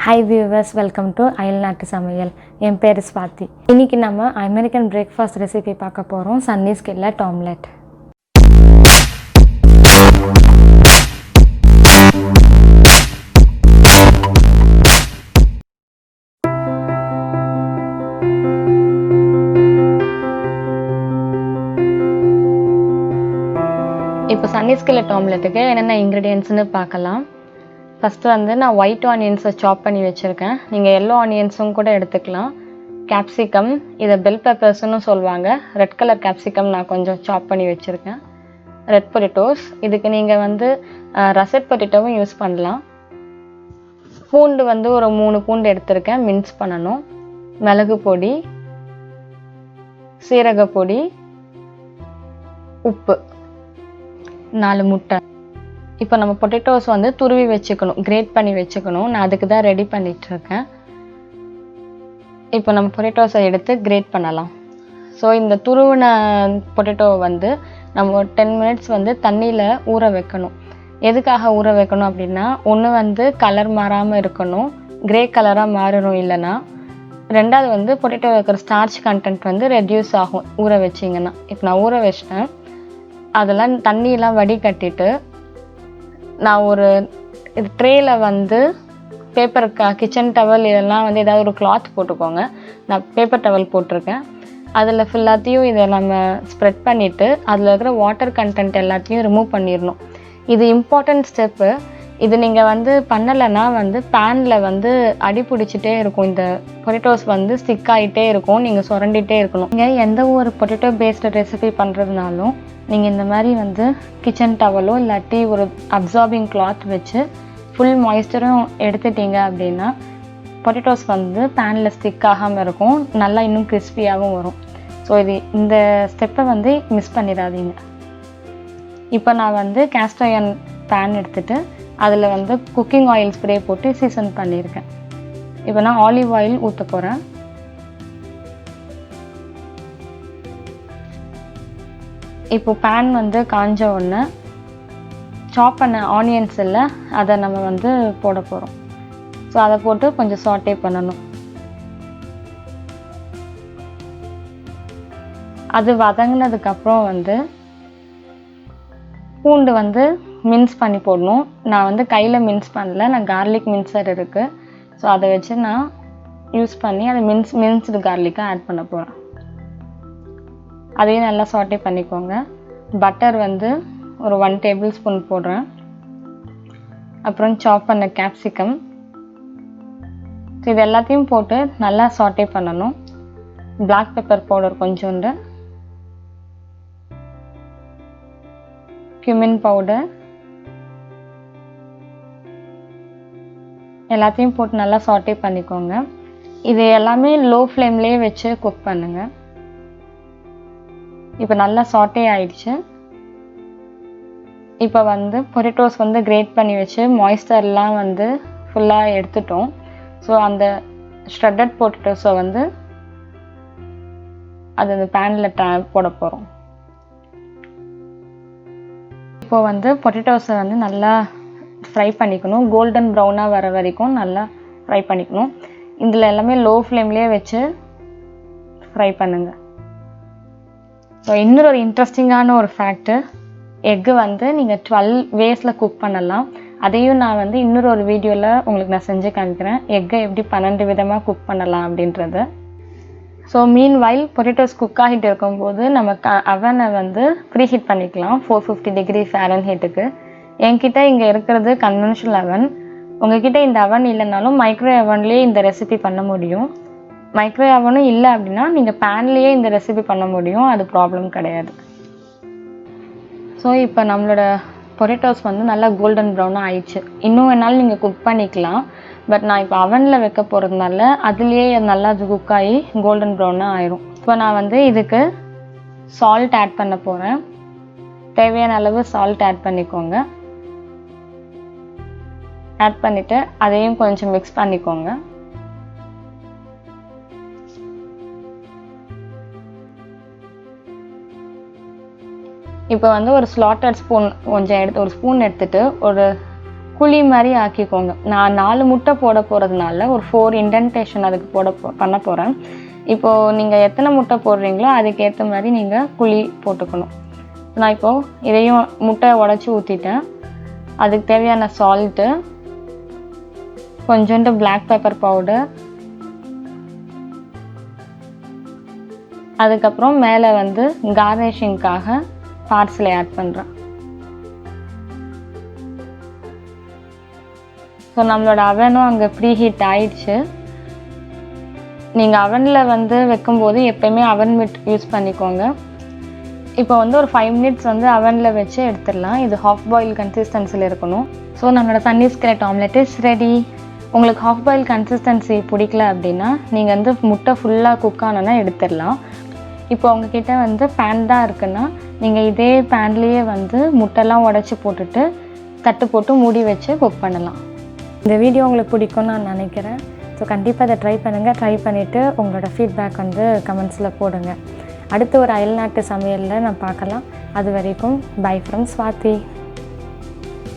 Hi viewers, welcome to Ayilnattu samayal. என் பேர் ஸ்வாதி. இன்னைக்கு நம்ம அமெரிக்கன் பிரேக்ஃபாஸ்ட் ரெசிபி பார்க்க போறோம். Sunny skillet omelette. இப்போ சன்னி skillet omeletteக்கு என்னென்ன இன்கிரிடியன்ட்ஸ்னு பார்க்கலாம். ஃபஸ்ட்டு வந்து நான் ஒயிட் ஆனியன்ஸை சாப் பண்ணி வச்சுருக்கேன். நீங்கள் எல்லோ ஆனியன்ஸும் கூட எடுத்துக்கலாம். கேப்சிகம், இதை பெல் பெப்பர்ஸ்னு சொல்லுவாங்க. ரெட் கலர் கேப்சிகம் நான் கொஞ்சம் சாப் பண்ணி வச்சுருக்கேன். ரெட் பொட்டேட்டோஸ், இதுக்கு நீங்கள் வந்து ரசட் பொட்டேட்டோவும் யூஸ் பண்ணலாம். பூண்டு வந்து ஒரு 3 பூண்டு எடுத்திருக்கேன், மின்ஸ் பண்ணணும். மிளகு பொடி, சீரக பொடி, உப்பு, 4 முட்டை. இப்போ நம்ம பொட்டேட்டோஸ் வந்து துருவி வச்சுக்கணும், கிரேட் பண்ணி வச்சுக்கணும். நான் அதுக்கு தான் ரெடி பண்ணிகிட்ருக்கேன். இப்போ நம்ம பொட்டேட்டோஸை எடுத்து கிரேட் பண்ணலாம். ஸோ இந்த துருவின பொட்டேட்டோவை வந்து நம்ம 10 மினிட்ஸ் வந்து தண்ணியில் ஊற வைக்கணும். எதுக்காக ஊற வைக்கணும் அப்படின்னா, ஒன்று வந்து கலர் மாறாமல் இருக்கணும், கிரே கலராக மாறணும். இல்லைன்னா ரெண்டாவது வந்து பொட்டேட்டோ வைக்கிற ஸ்டார்ச் கண்டென்ட் வந்து ரெடியூஸ் ஆகும் ஊற வச்சிங்கன்னா. இப்போ நான் ஊற வச்சிட்டேன். அதெல்லாம் தண்ணியெலாம் வடிகட்டிட்டு நான் ஒரு ட்ரேயில் வந்து பேப்பர் கிச்சன் டவல் இதெல்லாம் வந்து ஏதாவது ஒரு கிளாத் போட்டுக்கோங்க. நான் பேப்பர் டவல் போட்டிருக்கேன். அதில் ஃபுல்லாத்தையும் இதை நம்ம ஸ்ப்ரெட் பண்ணிவிட்டு அதில் இருக்கிற வாட்டர் கண்டென்ட் எல்லாத்தையும் ரிமூவ் பண்ணிடணும். இது இம்பார்ட்டண்ட் ஸ்டெப்பு. இது நீங்கள் வந்து பண்ணலைன்னா வந்து பேனில் வந்து அடி பிடிச்சிட்டே இருக்கும். இந்த பொட்டேட்டோஸ் வந்து ஸ்டிக் ஆகிட்டே இருக்கும், நீங்கள் சுரண்டிகிட்டே இருக்கணும். நீங்கள் எந்த ஒரு பொட்டேட்டோ பேஸ்டு ரெசிபி பண்ணுறதுனாலும் நீங்கள் இந்த மாதிரி வந்து கிச்சன் டவலோ இல்லாட்டி ஒரு அப்சார்பிங் கிளாத் வச்சு ஃபுல் மாய்ஸ்சரும் எடுத்துட்டீங்க அப்படின்னா பொட்டேட்டோஸ் வந்து பேனில் ஸ்டிக் ஆகாமல் இருக்கும், நல்லா இன்னும் கிறிஸ்பியாகவும் வரும். ஸோ இந்த ஸ்டெப்பை வந்து மிஸ் பண்ணிடாதீங்க. இப்போ நான் வந்து கேஸ்ட் அயர்ன் பேன் எடுத்துகிட்டு அதில் வந்து குக்கிங் ஆயில் ஸ்ப்ரே போட்டு சீசன் பண்ணியிருக்கேன். இப்போ நான் ஆலிவ் ஆயில் ஊற்ற போகிறேன். இப்போ பேன் வந்து காஞ்ச உடனே சாப் பண்ண ஆனியன்ஸ் இல்லை, அதை நம்ம வந்து போட போகிறோம். ஸோ அதை போட்டு கொஞ்சம் சாட்டே பண்ணணும். அது வதங்கினதுக்கப்புறம் வந்து பூண்டு வந்து மின்ஸ் பண்ணி போடணும். நான் வந்து கையில் மின்ஸ் பண்ணல, நான் கார்லிக் மின்சர் இருக்குது. ஸோ அதை வச்சு நான் யூஸ் பண்ணி அதை மின்ஸ்டு கார்லிக்காக ஆட் பண்ண போகிறேன். அதையும் நல்லா சாட்டே பண்ணிக்கோங்க. பட்டர் வந்து ஒரு 1 டேபிள் ஸ்பூன் போடுறேன். அப்புறம் சாப் பண்ண கேப்சிகம், இது எல்லாத்தையும் போட்டு நல்லா சாட்டே பண்ணணும். பிளாக் பெப்பர் பவுடர் கொஞ்சோண்டு, cumin பவுடர், எல்லாத்தையும் போட்டு நல்லா சாட்டே பண்ணிக்கோங்க. இது எல்லாமே லோ ஃப்ளேம்லேயே வச்சு குக் பண்ணுங்கள். இப்போ நல்லா சாட்டே ஆயிடுச்சு. இப்போ வந்து பொட்டேட்டோஸ் வந்து கிரேட் பண்ணி வச்சு மாய்ஸ்சர்லாம் வந்து ஃபுல்லாக எடுத்துட்டோம். ஸோ அந்த ஷ்ரெட்டட் பொட்டேட்டோஸை வந்து அது அந்த பேனில் போட போகிறோம். இப்போ வந்து பொட்டேட்டோஸை வந்து நல்லா ஃப்ரை பண்ணிக்கணும். கோல்டன் ப்ரௌனாக வர வரைக்கும் நல்லா ஃப்ரை பண்ணிக்கணும். இதில் எல்லாமே லோ ஃப்ளேம்லேயே வச்சு ஃப்ரை பண்ணுங்கள். ஸோ இன்னொரு இன்ட்ரெஸ்டிங்கான ஒரு ஃபேக்ட்டு, எக்கு வந்து நீங்கள் 12 வேஸில் குக் பண்ணலாம். அதையும் நான் வந்து இன்னொரு வீடியோவில் உங்களுக்கு நான் செஞ்சு காமிக்கிறேன், எக்கை எப்படி 12 விதமாக குக் பண்ணலாம் அப்படின்றது. ஸோ மீன் வைல் பொட்டேட்டோஸ் குக் ஆகிட்டு இருக்கும்போது நம்ம அவனை வந்து ப்ரீ ஹீட் பண்ணிக்கலாம் 450 டிகிரி ஃபாரன்ஹீட்டுக்கு. என்கிட்ட இங்கே இருக்கிறது கன்வென்ஷனல் அவன். உங்ககிட்ட இந்த அவன் இல்லைனாலும் மைக்ரோ அவன்லேயே இந்த ரெசிபி பண்ண முடியும். மைக்ரோ அவனும் இல்லை அப்படின்னா நீங்கள் பேன்லேயே இந்த ரெசிபி பண்ண முடியும், அது ப்ராப்ளம் கிடையாது. ஸோ இப்போ நம்மளோட பொட்டேட்டோஸ் வந்து நல்லா கோல்டன் ப்ரௌனாக ஆயிடுச்சு. இன்னும் வேணாலும் நீங்கள் குக் பண்ணிக்கலாம். பட் நான் இப்போ அவனில் வைக்க போகிறதுனால அதுலேயே நல்லா அது குக் ஆகி கோல்டன் ப்ரௌனாக ஆயிரும். இப்போ நான் வந்து இதுக்கு சால்ட் ஆட் பண்ண போகிறேன். தேவையான அளவு சால்ட் ஆட் பண்ணிக்கோங்க. ஆட் பண்ணிவிட்டு அதையும் கொஞ்சம் மிக்ஸ் பண்ணிக்கோங்க. இப்போ வந்து ஒரு ஸ்லாட்டட் ஸ்பூன் கொஞ்சம் ஒரு ஸ்பூன் எடுத்துகிட்டு ஒரு குழி மாதிரி ஆக்கிக்கோங்க. நான் 4 முட்டை போட போகிறதுனால ஒரு 4 இண்டென்டேஷன் அதுக்கு பண்ண போகிறேன். இப்போது நீங்கள் எத்தனை முட்டை போடுறீங்களோ அதுக்கேற்ற மாதிரி நீங்கள் குழி போட்டுக்கணும். நான் இப்போது இதையும் முட்டையை உடச்சி ஊற்றிட்டேன். அதுக்கு தேவையான சால்ட்டு, கொஞ்சோண்டு பிளாக் பெப்பர் பவுடர், அதுக்கப்புறம் மேலே வந்து கார்னிஷிங்காக பார்சலை ஆட் பண்ணுறேன். ஸோ நம்மளோட அவனும் அங்கே ப்ரீ ஹீட் ஆயிடுச்சு. நீங்கள் அவனில் வந்து வைக்கும்போது எப்போயுமே அவன் மிட் யூஸ் பண்ணிக்கோங்க. இப்போ வந்து ஒரு 5 மினிட்ஸ் வந்து அவனில் வச்சு எடுத்துடலாம். இது ஹாஃப் பாயில் கன்சிஸ்டன்சியில் இருக்கணும். ஸோ நம்மளோட பன்னீர் ஸ்கிலெட் ஆம்லெட் இஸ் ரெடி. உங்களுக்கு ஹாஃப் பாயில் கன்சிஸ்டன்சி பிடிக்கல அப்படின்னா நீங்கள் வந்து முட்டை ஃபுல்லாக குக் ஆனோன்னா எடுத்துடலாம். இப்போ உங்ககிட்ட வந்து பேன் தான் இருக்குன்னா நீங்கள் இதே பேன்லேயே வந்து முட்டைலாம் உடச்சி போட்டுட்டு தட்டு போட்டு மூடி வச்சு குக் பண்ணலாம். இந்த வீடியோ உங்களுக்கு பிடிக்கும்னு நான் நினைக்கிறேன். ஸோ கண்டிப்பாக அதை ட்ரை பண்ணுங்கள். ட்ரை பண்ணிவிட்டு உங்களோட ஃபீட்பேக் வந்து கமெண்ட்ஸில் போடுங்க. அடுத்து ஒரு அயல்நாட்டு சமையலில் நான் பார்க்கலாம். அது வரைக்கும் பை ஃப்ரம் ஸ்வாதி.